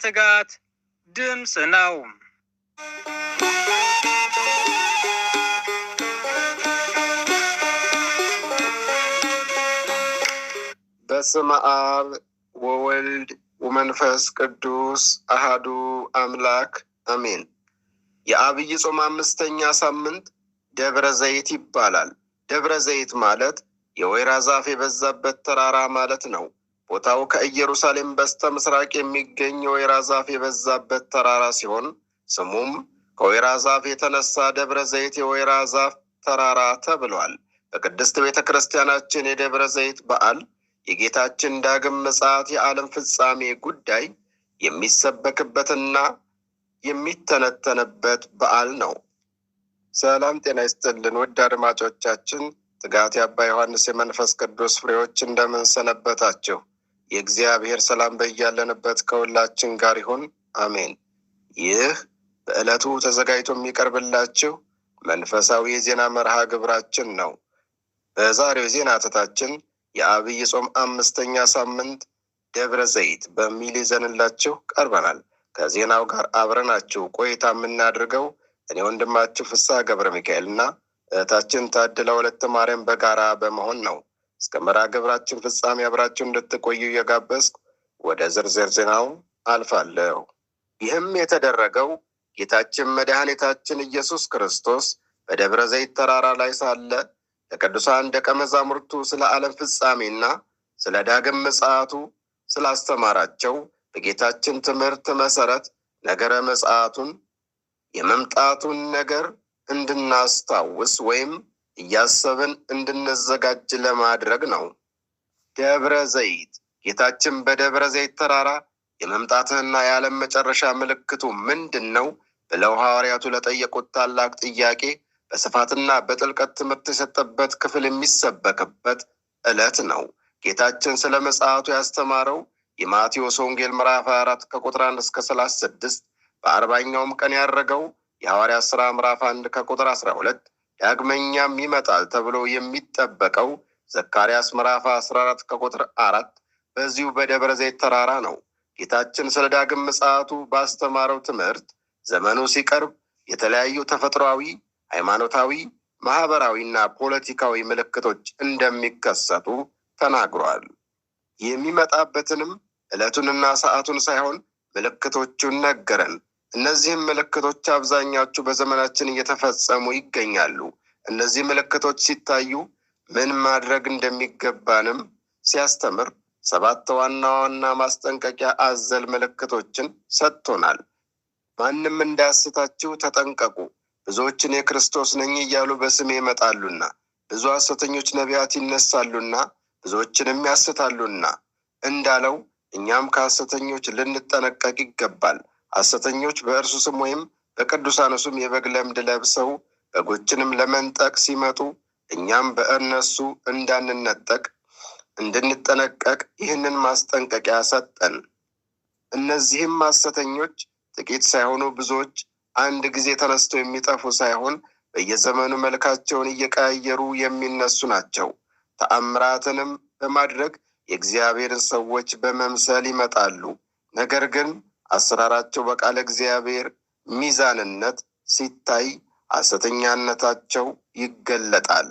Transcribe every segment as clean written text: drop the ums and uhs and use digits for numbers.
የትጋት ድምጽ ነው። በስመ አብ ወወልድ ወመንፈስ ቅዱስ አሃዱ አምላክ አሜን። የአብይ ጾም 5ኛ ሳምንት ደብረ ዘይት ይባላል። ደብረ ዘይት ማለት የወይራ ዛፍ የበዛበት ተራራ ማለት ነው። ቦታው ከኢየሩሳሌም በስተ ምስራቅ የሚገኝ የወይራ ዛፍ የበዛበት ተራራ ሲሆን ስሙም ከወይራ ዛፍ የተነሳ ደብረ ዘይት የወይራ ዛፍ ተራራ ተብሏል። በቅድስት ቤተ ክርስቲያናችን የደብረ ዘይት በዓል የጌታችን ዳግም ምጽአት የዓለም ፍጻሜ ጉዳይ የሚሰበክበትና የሚተነተንበት በዓል ነው። ሰላም ጤና ይስጥልን ውድ አድማጮቻችን፣ ትጋት የአባ ዮሐንስ የመንፈስ ቅዱስ ፍሬዎች እንደምን ሰነበታችሁ? የእግዚአብሔር ሰላም በያለንበት ከሁላችን ጋር ይሁን፣ አሜን። ይህ በዕለቱ ተዘጋጅቶ የሚቀርብላችሁ መንፈሳዊ የዜና መርሃ ግብራችን ነው። በዛሬው ዜና ተታችን የአብይ ጾም 5ኛ ሳምንት ደብረ ዘይት በሚል ይዘንላችሁ ቀርበናል። ከዜናው ጋር አብረናችሁ ቆይታ የምናድርገው እኔ ወንድማችሁ ፍስሐ ገብረ ሚካኤልና እህታችን ታድላ ወለተ ማርያም በጋራ በመሆን ነው። እስከ መርሃ ግብራችን ፍጻሜ አብራችሁ እንድትቆዩ እየጋበዝኩ ወደ ዝርዝር ዜናው አልፋለሁ። ይህም የተደረገው ጌታችን መድኃኒታችን ኢየሱስ ክርስቶስ በደብረ ዘይት ተራራ ላይ ሳለ ለቅዱሳን ደቀ መዛሙርቱ ስለ ዓለም ፍጻሜና ስለ ዳግም ምጽአቱ ስላስተማራቸው በጌታችን ትምህርት መሰረት ነገረ ምጽአቱን የመምጣቱን ነገር እንድናስታውስ ወይም እያሰብን እንድንዘጋጅ ለማድረግ ነው። ደብረ ዘይት ጌታችን በደብረ ዘይት ተራራ የመምጣትህና የዓለም መጨረሻ ምልክቱ ምንድን ነው ብለው ሐዋርያቱ ለጠየቁት ታላቅ ጥያቄ በስፋትና በጥልቀት ትምህርት የሰጠበት ክፍል የሚሰበክበት ዕለት ነው። ጌታችን ስለ ምጽአቱ ያስተማረው የማቴዎስ ወንጌል ምዕራፍ 24 ከቁጥር 1 እስከ 36፣ በ40ኛውም ቀን ያረገው የሐዋርያት ሥራ ምዕራፍ 1 ከቁጥር 12፣ ዳግመኛም ይመጣል ተብሎ የሚጠበቀው ዘካርያስ ምዕራፍ 14 ከቁጥር 4 በዚሁ በደብረ ዘይት ተራራ ነው። ጌታችን ስለ ዳግም ምጽአቱ ባስተማረው ትምህርት ዘመኑ ሲቀርብ የተለያዩ ተፈጥሯዊ፣ ሃይማኖታዊ፣ ማህበራዊና ፖለቲካዊ ምልክቶች እንደሚከሰቱ ተናግሯል። የሚመጣበትንም ዕለቱንና ሰዓቱን ሳይሆን ምልክቶቹን ነገረን። እነዚህም ምልክቶች አብዛኛዎቹ በዘመናችን እየተፈጸሙ ይገኛሉ። እነዚህ ምልክቶች ሲታዩ ምን ማድረግ እንደሚገባንም ሲያስተምር 7 ዋና ዋና ማስጠንቀቂያ አዘል ምልክቶችን ሰጥቶናል። ማንም እንዳያስታችሁ ተጠንቀቁ፣ ብዙዎችን የክርስቶስ ነኝ እያሉ በስሜ ይመጣሉና፣ ብዙ ሐሰተኞች ነቢያት ይነሳሉና ብዙዎችንም ያስታሉና እንዳለው እኛም ከሐሰተኞች ልንጠነቀቅ ይገባል። ሐሰተኞች በእርሱ ስም ወይም በቅዱሳኑ ስም የበግ ለምድ ለብሰው በጎችንም ለመንጠቅ ሲመጡ እኛም በእነሱ እንዳንነጠቅ እንድንጠነቀቅ ይህንን ማስጠንቀቂያ ሰጠን። እነዚህም ሐሰተኞች ጥቂት ሳይሆኑ ብዙዎች አንድ ጊዜ ተነስተው የሚጠፉ ሳይሆን በየዘመኑ መልካቸውን እየቀያየሩ የሚነሱ ናቸው። ተአምራትንም በማድረግ የእግዚአብሔርን ሰዎች በመምሰል ይመጣሉ። ነገር ግን አሰራራቸው በቃለ እግዚአብሔር ሚዛንነት ሲታይ ሐሰተኛነታቸው ይገለጣል።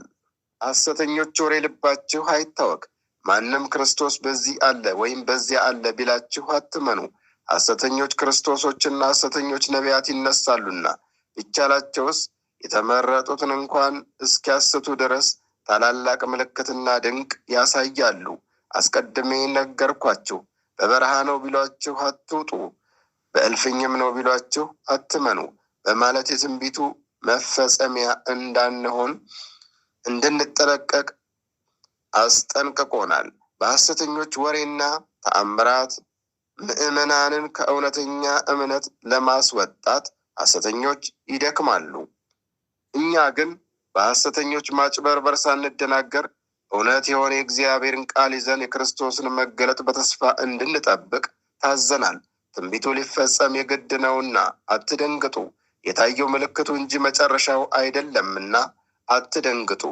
ሐሰተኞች ወሬ ልባችሁ አይታወክ። ማንም ክርስቶስ በዚህ አለ ወይም በዚያ አለ ቢላችሁ አትመኑ። ሐሰተኞች ክርስቶሶችና ሐሰተኞች ነቢያት ይነሳሉና ቢቻላቸውስ የተመረጡትን እንኳን እስኪያስቱ ድረስ ታላላቅ ምልክትና ድንቅ ያሳያሉ። አስቀድሜ ነገርኳችሁ። በበረሃ ነው ቢሏችሁ አትውጡ፣ በእልፍኝም ነው ቢሏችሁ አትመኑ በማለት የትንቢቱ መፈጸሚያ እንዳንሆን እንድንጠነቀቅ አስጠንቅቆናል። በሐሰተኞች ወሬና ተአምራት ምዕመናንን ከእውነተኛ እምነት ለማስወጣት ሐሰተኞች ይደክማሉ። እኛ ግን በሐሰተኞች ማጭበርበር ሳንደናገር እውነት የሆነ የእግዚአብሔርን ቃል ይዘን የክርስቶስን መገለጥ በተስፋ እንድንጠብቅ ታዘናል። ትንቢቱ ሊፈጸም የግድ ነውና አትደንግጡ። የታየው ምልክቱ እንጂ መጨረሻው አይደለምና አትደንግጡ።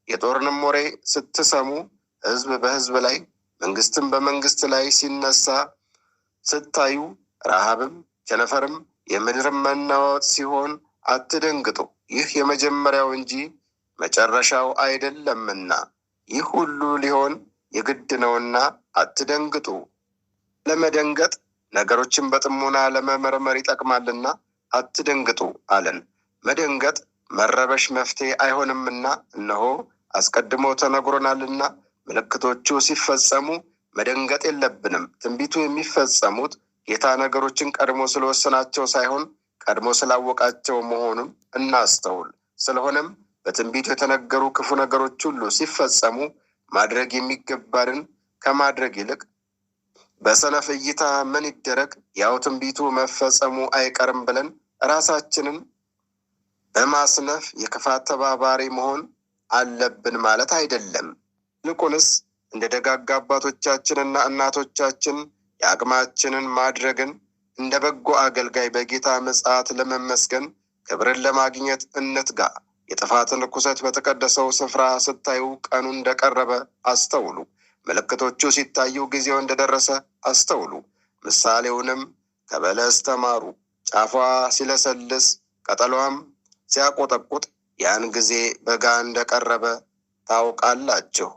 የጦርንም ወሬ ስትሰሙ ሕዝብ በሕዝብ ላይ መንግስትም በመንግስት ላይ ሲነሳ ስታዩ ረሃብም ቸነፈርም የምድርም መናወጥ ሲሆን አትደንግጡ፣ ይህ የመጀመሪያው እንጂ መጨረሻው አይደለምና። ይህ ሁሉ ሊሆን የግድ ነውና አትደንግጡ። ለመደንገጥ ነገሮችን በጥሞና ለመመርመር ይጠቅማልና አትደንግጡ አለን። መደንገጥ መረበሽ መፍትሄ አይሆንምና እነሆ አስቀድሞ ተነግሮናልና ምልክቶቹ ሲፈጸሙ መደንገጥ የለብንም። ትንቢቱ የሚፈጸሙት ጌታ ነገሮችን ቀድሞ ስለወሰናቸው ሳይሆን ቀድሞ ስላወቃቸው መሆኑን እናስተውል። ስለሆነም በትንቢቱ የተነገሩ ክፉ ነገሮች ሁሉ ሲፈጸሙ ማድረግ የሚገባንን ከማድረግ ይልቅ በሰነፍ እይታ ምን ይደረግ፣ ያው ትንቢቱ መፈጸሙ አይቀርም ብለን ራሳችንን በማስነፍ የክፋት ተባባሪ መሆን አለብን ማለት አይደለም። ይልቁንስ እንደ ደጋግ አባቶቻችንና እናቶቻችን የአቅማችንን ማድረግን እንደ በጎ አገልጋይ በጌታ ምጽአት ለመመስገን ክብርን ለማግኘት እንትጋ። የጥፋትን ርኩሰት በተቀደሰው ስፍራ ስታዩ ቀኑ እንደቀረበ አስተውሉ። ምልክቶቹ ሲታዩ ጊዜው እንደደረሰ አስተውሉ። ምሳሌውንም ከበለስ ተማሩ። ጫፏ ሲለሰልስ ቅጠሏም ሲያቆጠቁጥ ያን ጊዜ በጋ እንደቀረበ ታውቃላችሁ።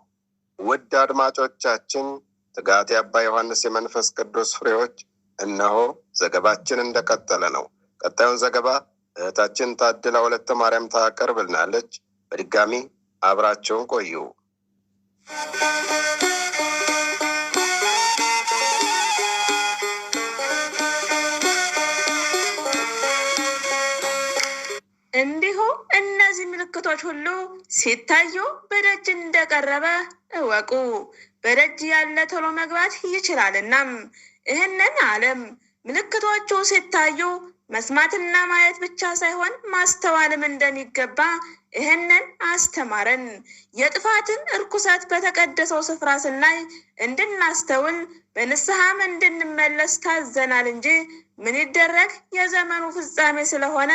ውድ አድማጮቻችን፣ ትጋት የአባ ዮሐንስ የመንፈስ ቅዱስ ፍሬዎች፣ እነሆ ዘገባችን እንደቀጠለ ነው። ቀጣዩን ዘገባ እህታችን ታድላ ወለተ ማርያም ታቀርብልናለች። በድጋሚ አብራቸውን ቆዩ። እንዲሁ እነዚህ ምልክቶች ሁሉ ሲታዩ በደጅ እንደቀረበ እወቁ። በደጅ ያለ ቶሎ መግባት ይችላልና። ይህንን ዓለም ምልክቶቹ ሲታዩ መስማትና ማየት ብቻ ሳይሆን ማስተዋልም እንደሚገባ ይህንን አስተማረን። የጥፋትን እርኩሰት በተቀደሰው ስፍራ ስናይ እንድናስተውል በንስሐም እንድንመለስ ታዘናል እንጂ ምን ይደረግ የዘመኑ ፍጻሜ ስለሆነ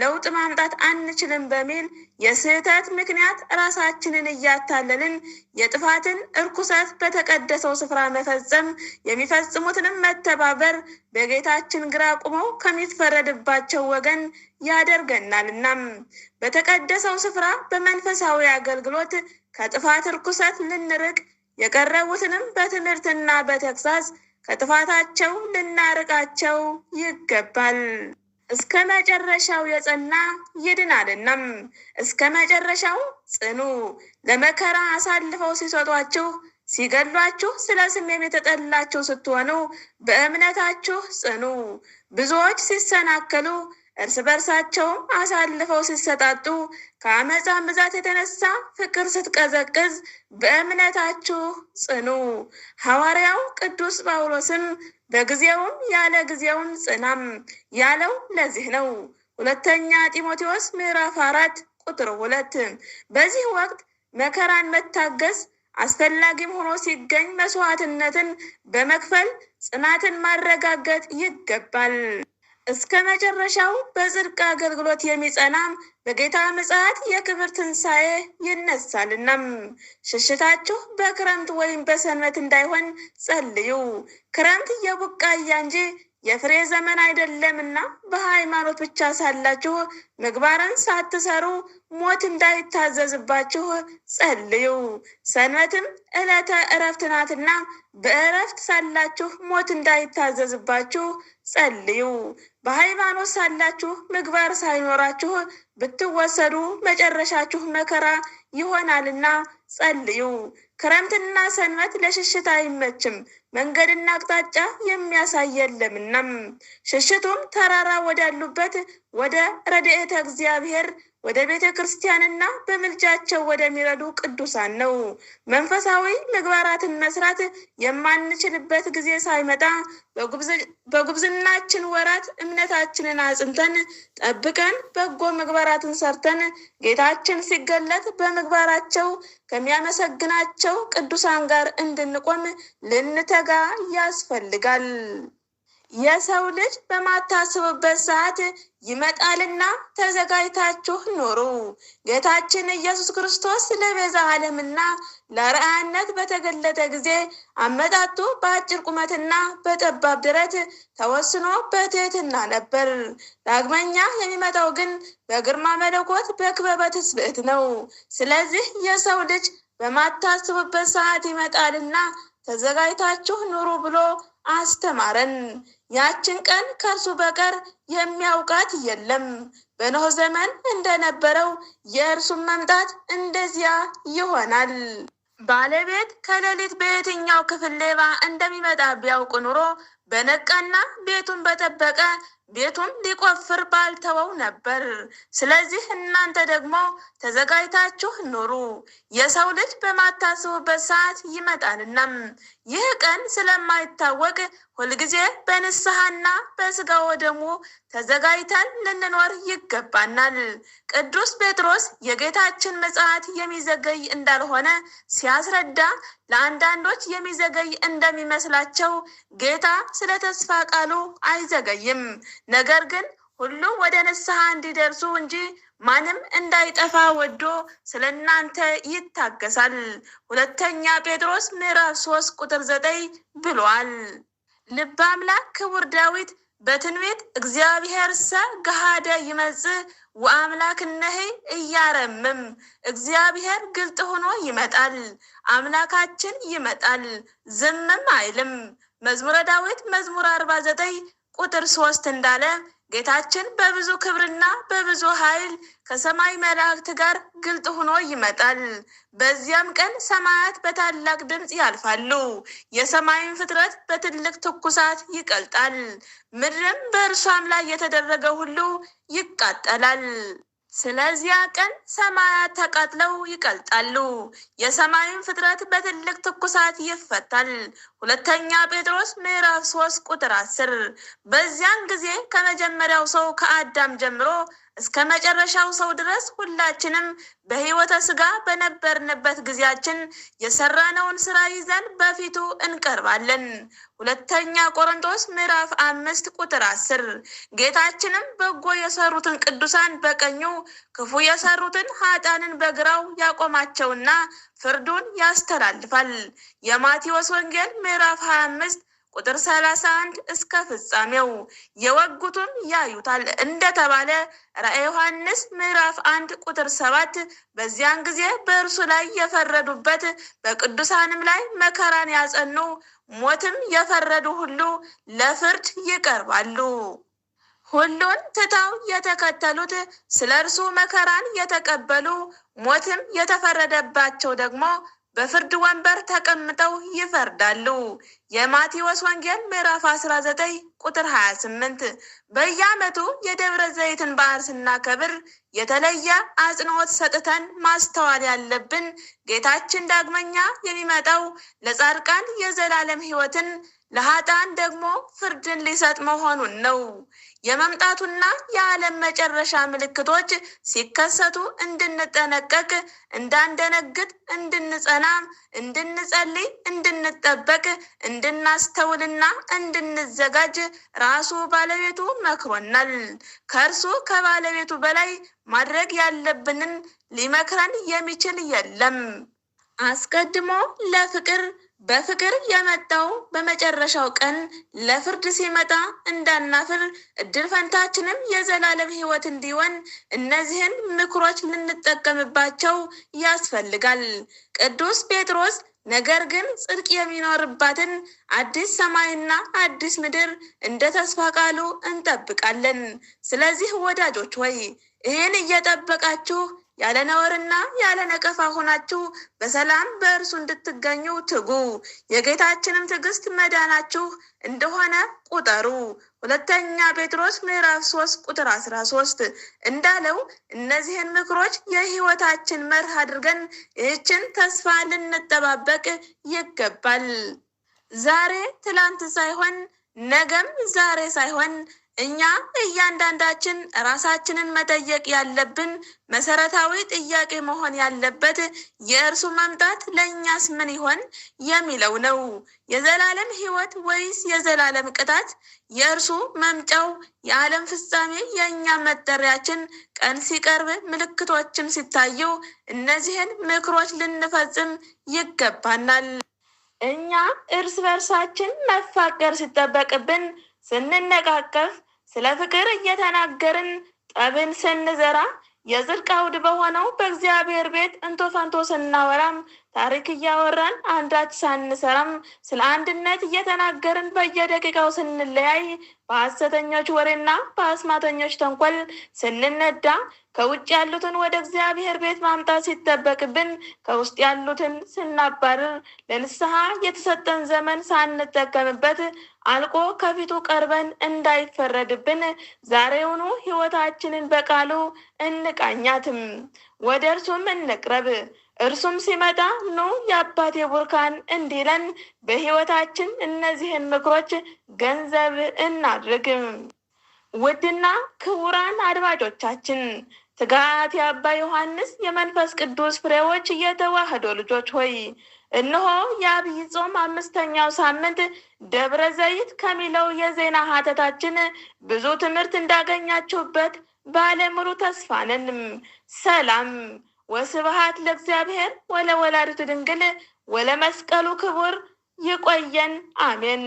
ለውጥ ማምጣት አንችልም በሚል የስህተት ምክንያት ራሳችንን እያታለልን የጥፋትን እርኩሰት በተቀደሰው ስፍራ መፈጸም የሚፈጽሙትንም መተባበር በጌታችን ግራ ቆመው ከሚፈረድባቸው ወገን ያደርገናልና በተቀደሰው ስፍራ በመንፈሳዊ አገልግሎት ከጥፋት እርኩሰት ልንርቅ የቀረቡትንም በትምህርትና በተግሳጽ ከጥፋታቸው ልናርቃቸው ይገባል። እስከ መጨረሻው የጸና ይድናልና። እስከ መጨረሻው ጽኑ። ለመከራ አሳልፈው ሲሰጧችሁ ሲገድሏችሁ ስለ ስሜም የተጠላችሁ ስትሆኑ በእምነታችሁ ጽኑ። ብዙዎች ሲሰናከሉ እርስ በርሳቸውም አሳልፈው ሲሰጣጡ ከአመፃ ብዛት የተነሳ ፍቅር ስትቀዘቅዝ በእምነታችሁ ጽኑ። ሐዋርያው ቅዱስ ጳውሎስም በጊዜውም ያለ ጊዜውም ጽናም ያለው ለዚህ ነው። ሁለተኛ ጢሞቴዎስ ምዕራፍ 4:2። በዚህ ወቅት መከራን መታገስ አስፈላጊም ሆኖ ሲገኝ መስዋዕትነትን በመክፈል ጽናትን ማረጋገጥ ይገባል። እስከ መጨረሻው በጽድቅ አገልግሎት የሚጸና በጌታ ምጽአት የክብር ትንሣኤ ይነሳልና። ሽሽታችሁ በክረምት ወይም በሰንበት እንዳይሆን ጸልዩ። ክረምት የቡቃያ እንጂ የፍሬ ዘመን አይደለምና በሃይማኖት ብቻ ሳላችሁ ምግባርን ሳትሰሩ ሞት እንዳይታዘዝባችሁ ጸልዩ። ሰንበትም ዕለተ ዕረፍት ናትና በዕረፍት ሳላችሁ ሞት እንዳይታዘዝባችሁ ጸልዩ። በሃይማኖት ሳላችሁ ምግባር ሳይኖራችሁ ብትወሰዱ መጨረሻችሁ መከራ ይሆናልና ጸልዩ። ክረምትና ሰንበት ለሽሽት አይመችም፣ መንገድና አቅጣጫ የሚያሳይ የለምና። ሽሽቱም ተራራ ወዳሉበት ወደ ረድኤተ እግዚአብሔር ወደ ቤተ ክርስቲያንና በምልጃቸው ወደሚረዱ ቅዱሳን ነው። መንፈሳዊ ምግባራትን መስራት የማንችልበት ጊዜ ሳይመጣ በጉብዝናችን ወራት እምነታችንን አጽንተን ጠብቀን በጎ ምግባራትን ሰርተን ጌታችን ሲገለጥ በምግባራቸው ከሚያመሰግናቸው ቅዱሳን ጋር እንድንቆም ልንተጋ ያስፈልጋል። የሰው ልጅ በማታስቡበት ሰዓት ይመጣልና ተዘጋጅታችሁ ኑሩ። ጌታችን ኢየሱስ ክርስቶስ ለቤዛ ዓለምና ለአርአያነት በተገለጠ ጊዜ አመጣጡ በአጭር ቁመትና በጠባብ ደረት ተወስኖ በትሕትና ነበር። ዳግመኛ የሚመጣው ግን በግርማ መለኮት በክበበ ትስብእት ነው። ስለዚህ የሰው ልጅ በማታስቡበት ሰዓት ይመጣልና ተዘጋጅታችሁ ኑሩ ብሎ አስተማረን። ያችን ቀን ከእርሱ በቀር የሚያውቃት የለም። በኖህ ዘመን እንደነበረው የእርሱን መምጣት እንደዚያ ይሆናል። ባለቤት ከሌሊት በየትኛው ክፍል ሌባ እንደሚመጣ ቢያውቅ ኑሮ በነቃና ቤቱን በጠበቀ ቤቱን ሊቆፍር ባልተወው ነበር። ስለዚህ እናንተ ደግሞ ተዘጋጅታችሁ ኑሩ፣ የሰው ልጅ በማታስቡበት ሰዓት ይመጣልና። ይህ ቀን ስለማይታወቅ ሁልጊዜ በንስሐና በሥጋ ወደሙ ተዘጋጅተን ልንኖር ይገባናል። ቅዱስ ጴጥሮስ የጌታችን ምጽአት የሚዘገይ እንዳልሆነ ሲያስረዳ ለአንዳንዶች የሚዘገይ እንደሚመስላቸው ጌታ ስለ ተስፋ ቃሉ አይዘገይም፣ ነገር ግን ሁሉ ወደ ንስሐ እንዲደርሱ እንጂ ማንም እንዳይጠፋ ወዶ ስለ እናንተ ይታገሳል። ሁለተኛ ጴጥሮስ ምዕራፍ 3 ቁጥር 9 ብሏል። ልበ አምላክ ክቡር ዳዊት በትንቢት እግዚአብሔርሰ ገሃደ ይመጽእ ወአምላክነሂ እያረምም፣ እግዚአብሔር ግልጥ ሆኖ ይመጣል፣ አምላካችን ይመጣል፣ ዝምም አይልም። መዝሙረ ዳዊት መዝሙር 49 ቁጥር 3 እንዳለ ጌታችን በብዙ ክብርና በብዙ ኃይል ከሰማይ መላእክት ጋር ግልጥ ሆኖ ይመጣል። በዚያም ቀን ሰማያት በታላቅ ድምፅ ያልፋሉ፣ የሰማይን ፍጥረት በትልቅ ትኩሳት ይቀልጣል፣ ምድርም በእርሷም ላይ የተደረገ ሁሉ ይቃጠላል። ስለዚያ ቀን ሰማያት ተቃጥለው ይቀልጣሉ፣ የሰማይን ፍጥረት በትልቅ ትኩሳት ይፈታል። ሁለተኛ ጴጥሮስ ምዕራፍ 3 ቁጥር 10። በዚያን ጊዜ ከመጀመሪያው ሰው ከአዳም ጀምሮ እስከ መጨረሻው ሰው ድረስ ሁላችንም በሕይወተ ሥጋ በነበርንበት ጊዜያችን የሰራነውን ስራ ይዘን በፊቱ እንቀርባለን። ሁለተኛ ቆሮንቶስ ምዕራፍ 5 ቁጥር 10። ጌታችንም በጎ የሰሩትን ቅዱሳን በቀኙ ክፉ የሰሩትን ኃጥአንን በግራው ያቆማቸውና ፍርዱን ያስተላልፋል። የማቴዎስ ወንጌል ምዕራፍ 25 ቁጥር 31 እስከ ፍጻሜው። የወጉትም ያዩታል እንደተባለ ራዕየ ዮሐንስ ምዕራፍ 1 ቁጥር 7። በዚያን ጊዜ በእርሱ ላይ የፈረዱበት በቅዱሳንም ላይ መከራን ያጸኑ ሞትም የፈረዱ ሁሉ ለፍርድ ይቀርባሉ። ሁሉን ትተው የተከተሉት ስለ እርሱ መከራን የተቀበሉ ሞትም የተፈረደባቸው ደግሞ በፍርድ ወንበር ተቀምጠው ይፈርዳሉ። የማቴዎስ ወንጌል ምዕራፍ 19 ቁጥር 28። በየዓመቱ የደብረ ዘይትን በዓል ስናከብር የተለየ አጽንዖት ሰጥተን ማስተዋል ያለብን ጌታችን ዳግመኛ የሚመጣው ለጻድቃን የዘላለም ሕይወትን ለኃጥአን ደግሞ ፍርድን ሊሰጥ መሆኑን ነው። የመምጣቱና የዓለም መጨረሻ ምልክቶች ሲከሰቱ እንድንጠነቀቅ፣ እንዳንደነግጥ፣ እንድንጸና፣ እንድንጸልይ፣ እንድንጠበቅ፣ እንድናስተውልና እንድንዘጋጅ ራሱ ባለቤቱ መክሮናል። ከእርሱ ከባለቤቱ በላይ ማድረግ ያለብንን ሊመክረን የሚችል የለም። አስቀድሞ ለፍቅር በፍቅር የመጣው በመጨረሻው ቀን ለፍርድ ሲመጣ እንዳናፍር እድል ፈንታችንም የዘላለም ሕይወት እንዲሆን እነዚህን ምክሮች ልንጠቀምባቸው ያስፈልጋል። ቅዱስ ጴጥሮስ ነገር ግን ጽድቅ የሚኖርባትን አዲስ ሰማይና አዲስ ምድር እንደ ተስፋ ቃሉ እንጠብቃለን። ስለዚህ ወዳጆች ሆይ ይህን እየጠበቃችሁ ያለ ነውርና ያለ ነቀፋ ሆናችሁ በሰላም በእርሱ እንድትገኙ ትጉ። የጌታችንም ትዕግስት መዳናችሁ እንደሆነ ቁጠሩ። ሁለተኛ ጴጥሮስ ምዕራፍ 3 ቁጥር 13 እንዳለው እነዚህን ምክሮች የሕይወታችን መርህ አድርገን ይህችን ተስፋ ልንጠባበቅ ይገባል። ዛሬ ትላንት ሳይሆን ነገም ዛሬ ሳይሆን እኛ እያንዳንዳችን ራሳችንን መጠየቅ ያለብን መሰረታዊ ጥያቄ መሆን ያለበት የእርሱ መምጣት ለእኛስ ምን ይሆን የሚለው ነው። የዘላለም ሕይወት ወይስ የዘላለም ቅጣት? የእርሱ መምጫው የዓለም ፍጻሜ የእኛ መጠሪያችን ቀን ሲቀርብ ምልክቶችም ሲታዩ እነዚህን ምክሮች ልንፈጽም ይገባናል። እኛ እርስ በርሳችን መፋቀር ሲጠበቅብን ስንነቃቀፍ፣ ስለ ፍቅር እየተናገርን ጠብን ስንዘራ፣ የጽድቅ አውድ በሆነው በእግዚአብሔር ቤት እንቶ ፈንቶ ስናወራም፣ ታሪክ እያወራን አንዳች ሳንሰራም፣ ስለ አንድነት እየተናገርን በየደቂቃው ስንለያይ፣ በሐሰተኞች ወሬና በአስማተኞች ተንኮል ስንነዳ፣ ከውጭ ያሉትን ወደ እግዚአብሔር ቤት ማምጣት ሲጠበቅብን ከውስጥ ያሉትን ስናባርር፣ ለንስሐ የተሰጠን ዘመን ሳንጠቀምበት አልቆ ከፊቱ ቀርበን እንዳይፈረድብን ዛሬውኑ ሕይወታችንን በቃሉ እንቃኛትም፣ ወደ እርሱም እንቅረብ። እርሱም ሲመጣ ኑ የአባቴ ቡርካን እንዲለን በሕይወታችን እነዚህን ምክሮች ገንዘብ እናድርግ። ውድና ክቡራን አድማጮቻችን፣ ትጋት የአባ ዮሐንስ የመንፈስ ቅዱስ ፍሬዎች የተዋህዶ ልጆች ሆይ፣ እነሆ የዐቢይ ጾም 5ኛው ሳምንት ደብረ ዘይት ከሚለው የዜና ሀተታችን ብዙ ትምህርት እንዳገኛችሁበት ባለሙሉ ተስፋ ነን። ሰላም ወስብሐት ለእግዚአብሔር ወለወላዲቱ ድንግል ወለመስቀሉ ክቡር። ይቆየን። አሜን።